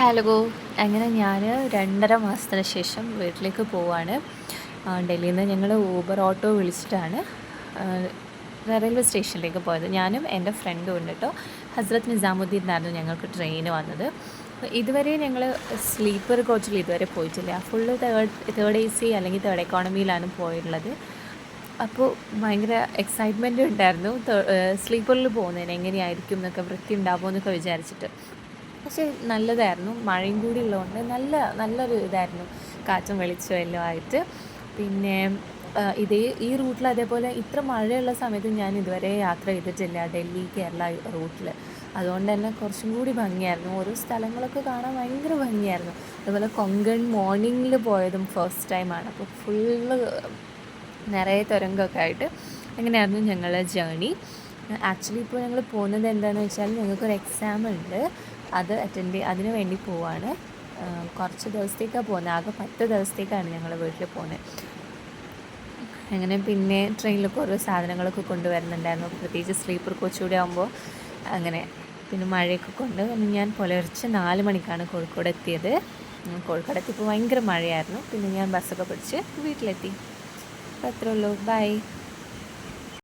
Hello. അങ്ങനെ ഞാൻ 2.5 മാസത്തിന് ശേഷം വീട്ടിലേക്ക് പോവാണ്. ഡൽഹിയിൽ നിന്ന് ഞങ്ങൾ ഊബർ ഓട്ടോ വിളിച്ചിട്ടാണ് റെയിൽവേ സ്റ്റേഷനിലേക്ക് പോയത്. ഞാനും എൻ്റെ ഫ്രണ്ടും ഉണ്ട് കേട്ടോ. ഹസ്രത്ത് നിസാമുദ്ദീനായിരുന്നു ഞങ്ങൾക്ക് ട്രെയിൻ വന്നത്. ഇതുവരെ ഞങ്ങൾ സ്ലീപ്പർ കോച്ചിൽ ഇതുവരെ പോയിട്ടില്ല. ഫുള്ള് തേർഡ് എ സി അല്ലെങ്കിൽ തേർഡ് എക്കോണമിയിലാണ് പോയിട്ടുള്ളത്. അപ്പോൾ ഭയങ്കര എക്സൈറ്റ്മെൻറ്റ് ഉണ്ടായിരുന്നു സ്ലീപ്പറിൽ പോകുന്നതിന് എങ്ങനെയായിരിക്കും എന്നൊക്കെ, വൃത്തി ഉണ്ടാകുമോ എന്നൊക്കെ വിചാരിച്ചിട്ട്. പക്ഷേ നല്ലതായിരുന്നു, മഴയും കൂടി ഉള്ളതുകൊണ്ട് നല്ലൊരു ഇതായിരുന്നു, കാറ്റും വെളിച്ചവും എല്ലാം ആയിട്ട്. പിന്നെ ഈ റൂട്ടിൽ അതേപോലെ ഇത്ര മഴയുള്ള സമയത്ത് ഞാൻ ഇതുവരെ യാത്ര ചെയ്തിട്ടില്ല ഡൽഹി കേരള റൂട്ടിൽ. അതുകൊണ്ട് തന്നെ കുറച്ചും കൂടി ഭംഗിയായിരുന്നു. ഓരോ സ്ഥലങ്ങളൊക്കെ കാണാൻ ഭയങ്കര ഭംഗിയായിരുന്നു. അതുപോലെ കൊങ്കൺ മോർണിംഗിൽ പോയതും ഫസ്റ്റ് ടൈമാണ്. അപ്പോൾ ഫുള്ള് നിറയെ തുരങ്കമൊക്കെ ആയിട്ട് അങ്ങനെയായിരുന്നു ഞങ്ങളുടെ ജേണി. ആക്ച്വലി ഇപ്പോൾ ഞങ്ങൾ പോകുന്നത് എന്താണെന്ന് വെച്ചാൽ ഞങ്ങൾക്കൊരു എക്സാം ഉണ്ട്, അതിന് വേണ്ടി പോവാണ്. കുറച്ച് ദിവസത്തേക്കാണ് പോകുന്നത്, ആകെ 10 ദിവസത്തേക്കാണ് ഞങ്ങൾ വീട്ടിൽ പോകുന്നത്. അങ്ങനെ പിന്നെ ട്രെയിനിലൊക്കെ ഓരോ സാധനങ്ങളൊക്കെ കൊണ്ടുവരുന്നുണ്ടായിരുന്നു, പ്രത്യേകിച്ച് സ്ലീപ്പർ കോച്ച് കൂടെ ആകുമ്പോൾ. അങ്ങനെ പിന്നെ മഴയൊക്കെ കൊണ്ട് ഞാൻ പുലർച്ചെ 4 മണിക്കാണ് കോഴിക്കോട് എത്തിയത്. കോഴിക്കോട് എത്തിയപ്പോൾ ഭയങ്കര മഴയായിരുന്നു. പിന്നെ ഞാൻ ബസ്സൊക്കെ പിടിച്ച് വീട്ടിലെത്തി. അപ്പോൾ അത്രേ ഉള്ളൂ. ബൈ.